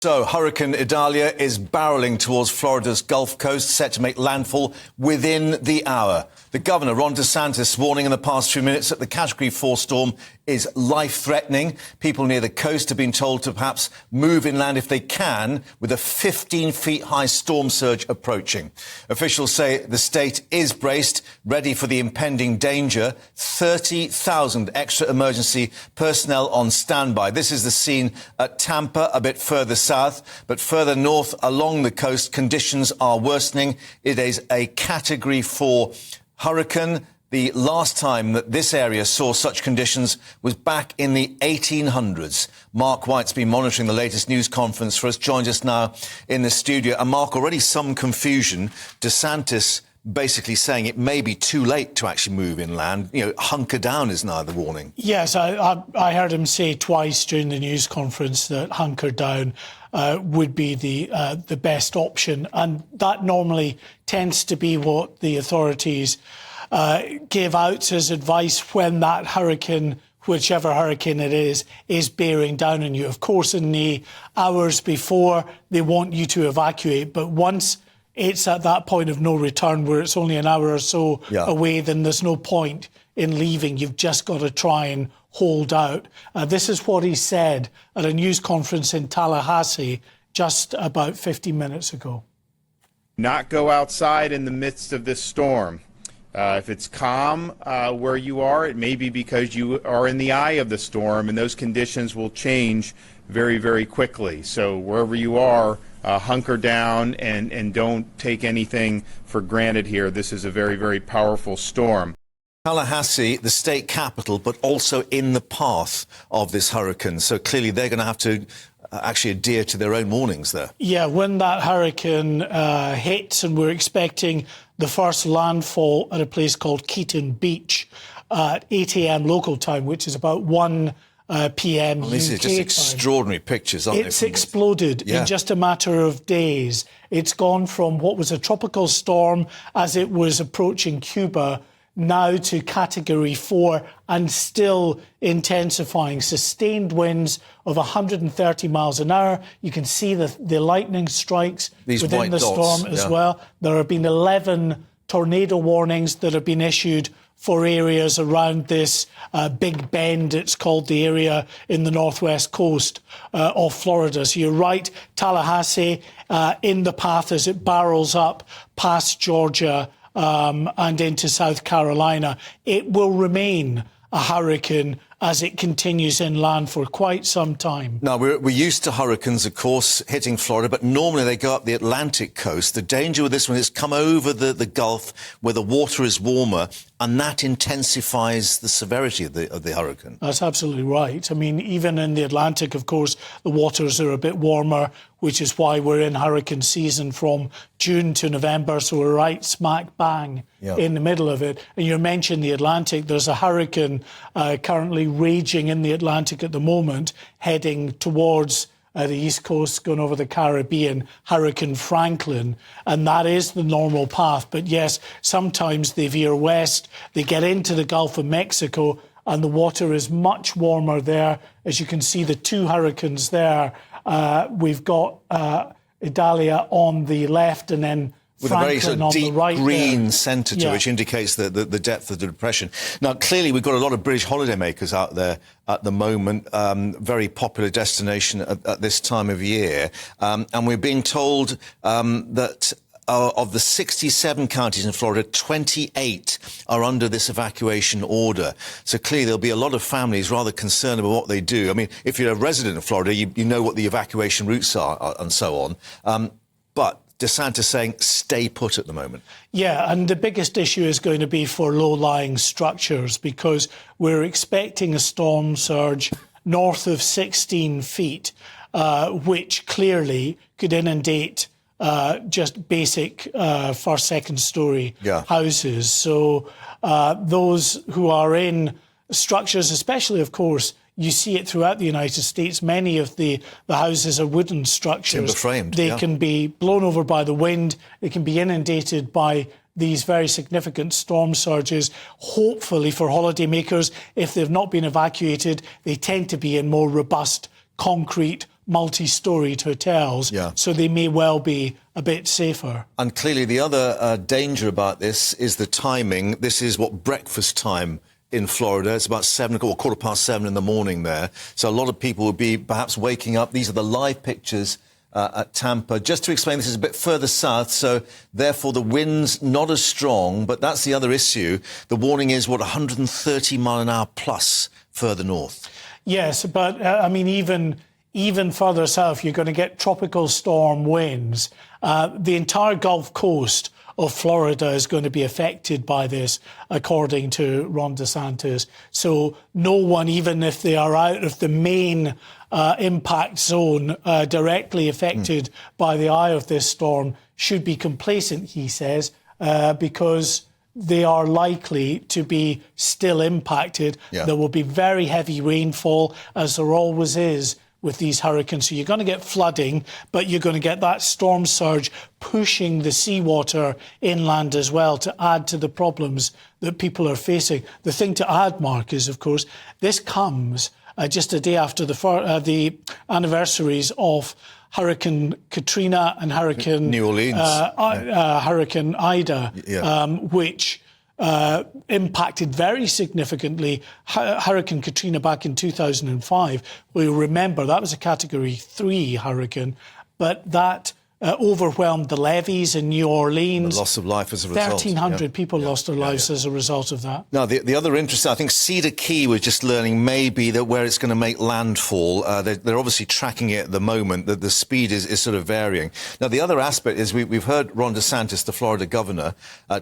So, Hurricane Idalia is barrelling towards Florida's Gulf Coast, set to make landfall within the hour. The governor, Ron DeSantis, warning in the past few minutes that the Category 4 storm is life-threatening. People near the coast have been told to perhaps move inland if they can, with a 15-feet-high storm surge approaching. Officials say the state is braced, ready for the impending danger. 30,000 extra emergency personnel on standby. This is the scene at Tampa, a bit further south, but further north along the coast, conditions are worsening. It is a Category 4 hurricane. The last time that this area saw such conditions was back in the 1800s. Mark White's been monitoring the latest news conference for us, joins us now in the studio. And Mark, already some confusion. DeSantis basically saying it may be too late to actually move inland. You know, hunker down is now the warning. Yes, I heard him say twice during the news conference that hunker down would be the best option. And that normally tends to be what the authorities give out as advice when that hurricane, whichever hurricane it is bearing down on you. Of course, in the hours before, they want you to evacuate. But once it's at that point of no return where it's only an hour or so away, then there's no point in leaving. You've just got to try and hold out. This is what he said at a news conference in Tallahassee just about 50 minutes ago. Not go outside in the midst of this storm. If it's calm where you are, it may be because you are in the eye of the storm, and those conditions will change very, very quickly. So wherever you are, hunker down and don't take anything for granted here. This is a very, very powerful storm. Tallahassee, the state capital, but also in the path of this hurricane. So clearly they're going to have to actually adhere to their own warnings there. Yeah, when that hurricane hits, and we're expecting the first landfall at a place called Keaton Beach at 8 a.m. local time, which is about 1 p.m. UK These are just extraordinary pictures, aren't they? It's exploded in just a matter of days. It's gone from what was a tropical storm as it was approaching Cuba now to Category 4 and still intensifying. Sustained winds of 130 miles an hour. You can see the lightning strikes within the storm as well. There have been 11 tornado warnings that have been issued for areas around this Big Bend, it's called, the area in the northwest coast of Florida. So you're right, Tallahassee in the path as it barrels up past Georgia and into South Carolina. It will remain a hurricane as it continues inland for quite some time. Now, we're used to hurricanes, of course, hitting Florida, but normally they go up the Atlantic coast. The danger with this one is come over the Gulf where the water is warmer, and that intensifies the severity of the hurricane. That's absolutely right. I mean, even in the Atlantic, of course, the waters are a bit warmer, which is why we're in hurricane season from June to November. So we're right smack bang in the middle of it. And you mentioned the Atlantic. There's a hurricane currently raging in the Atlantic at the moment, heading towards the East Coast, going over the Caribbean, Hurricane Franklin, and that is the normal path. But yes, sometimes they veer west, they get into the Gulf of Mexico, and the water is much warmer there. As you can see, the two hurricanes there, we've got Idalia on the left and then with a very sort of deep green centre to it, which indicates the depth of the depression. Now, clearly, we've got a lot of British holidaymakers out there at the moment, very popular destination at this time of year. And we're being told that of the 67 counties in Florida, 28 are under this evacuation order. So clearly there'll be a lot of families rather concerned about what they do. I mean, if you're a resident of Florida, you know what the evacuation routes are and so on. But DeSantis saying stay put at the moment. Yeah, and the biggest issue is going to be for low-lying structures, because we're expecting a storm surge north of 16 feet, which clearly could inundate just basic first, second story houses. So those who are in structures, especially, of course, you see it throughout the United States. Many of the houses are wooden structures. Timber framed. They can be blown over by the wind. They can be inundated by these very significant storm surges. Hopefully for holidaymakers, if they've not been evacuated, they tend to be in more robust concrete multi-storied hotels, so they may well be a bit safer. And clearly the other danger about this is the timing. This is breakfast time in Florida. It's about 7 o'clock, or 7:15 in the morning there. So a lot of people will be perhaps waking up. These are the live pictures at Tampa. Just to explain, this is a bit further south, so therefore the wind's not as strong, but that's the other issue. The warning is, 130 mile an hour plus further north. Yes, but I mean, even further south, you're going to get tropical storm winds. The entire Gulf Coast of Florida is going to be affected by this, according to Ron DeSantis. So no one, even if they are out of the main impact zone directly affected by the eye of this storm, should be complacent, he says, because they are likely to be still impacted. There will be very heavy rainfall, as there always is with these hurricanes. So you're going to get flooding, but you're going to get that storm surge pushing the seawater inland as well to add to the problems that people are facing. The thing to add, Mark, is, of course, this comes just a day after the anniversaries of Hurricane Katrina and Hurricane New Orleans, Hurricane Ida, which impacted very significantly Hurricane Katrina back in 2005. We remember that was a Category 3 hurricane, but that overwhelmed the levees in New Orleans. The loss of life as a result. 1,300 people lost their lives as a result of that. Now, the other interesting, I think Cedar Key was just learning maybe that where it's going to make landfall. They're obviously tracking it at the moment, that the speed is sort of varying. Now, the other aspect is we've heard Ron DeSantis, the Florida governor,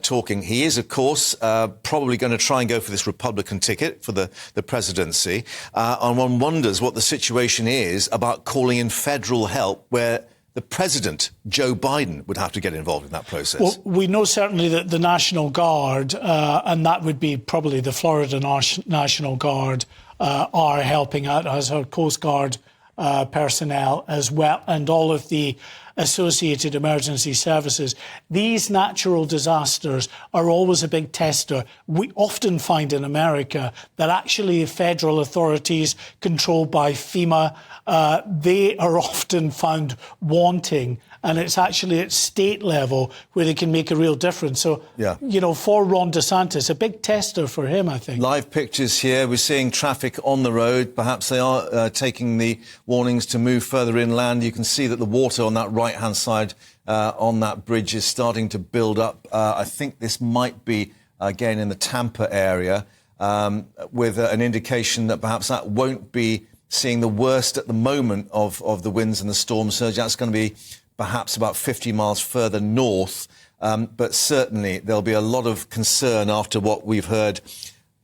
talking. He is, of course, probably going to try and go for this Republican ticket for the presidency. And one wonders what the situation is about calling in federal help where the president, Joe Biden, would have to get involved in that process. Well, we know certainly that the National Guard, and that would be probably the Florida National Guard, are helping out, as our Coast Guard personnel as well, and all of the associated emergency services. These natural disasters are always a big tester. We often find in America that actually federal authorities controlled by FEMA, they are often found wanting, and it's actually at state level where they can make a real difference. So, you know, for Ron DeSantis, a big tester for him, I think. Live pictures here. We're seeing traffic on the road. Perhaps they are taking the warnings to move further inland. You can see that the water on that right-hand side on that bridge is starting to build up. I think this might be, again, in the Tampa area, with an indication that perhaps that won't be seeing the worst at the moment of the winds and the storm surge. That's going to be perhaps about 50 miles further north. But certainly there'll be a lot of concern after what we've heard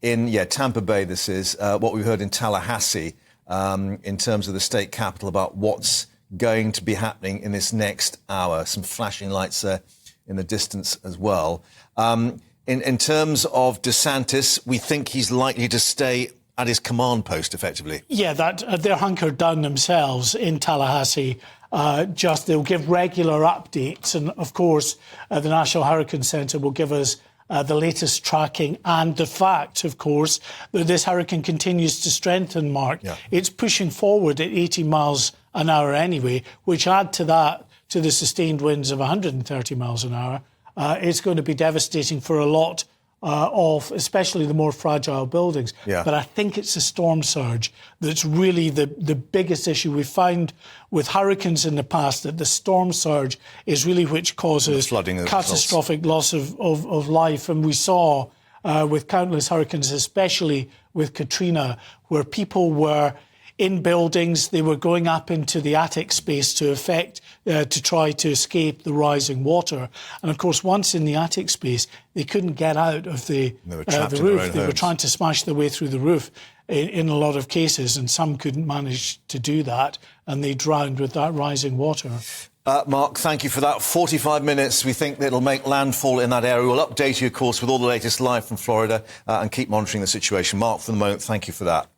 in, Tampa Bay, this is, what we've heard in Tallahassee in terms of the state capital about what's going to be happening in this next hour. Some flashing lights there in the distance as well. In terms of DeSantis, we think he's likely to stay at his command post, effectively. Yeah, that they're hunkered down themselves in Tallahassee. They'll give regular updates. And, of course, the National Hurricane Centre will give us the latest tracking and the fact, of course, that this hurricane continues to strengthen, Mark. It's pushing forward at 80 miles an hour anyway, which add to that, to the sustained winds of 130 miles an hour. It's going to be devastating for a lot of especially the more fragile buildings. But I think it's a storm surge that's really the biggest issue. We found with hurricanes in the past that the storm surge is really which causes catastrophic loss of life. And we saw with countless hurricanes, especially with Katrina, where people were in buildings, they were going up into the attic space to try to escape the rising water. And of course, once in the attic space, they couldn't get out of the roof. They were trying to smash their way through the roof in a lot of cases, and some couldn't manage to do that, and they drowned with that rising water. Mark, thank you for that. 45 minutes. We think that it'll make landfall in that area. We'll update you, of course, with all the latest live from Florida and keep monitoring the situation. Mark, for the moment, thank you for that.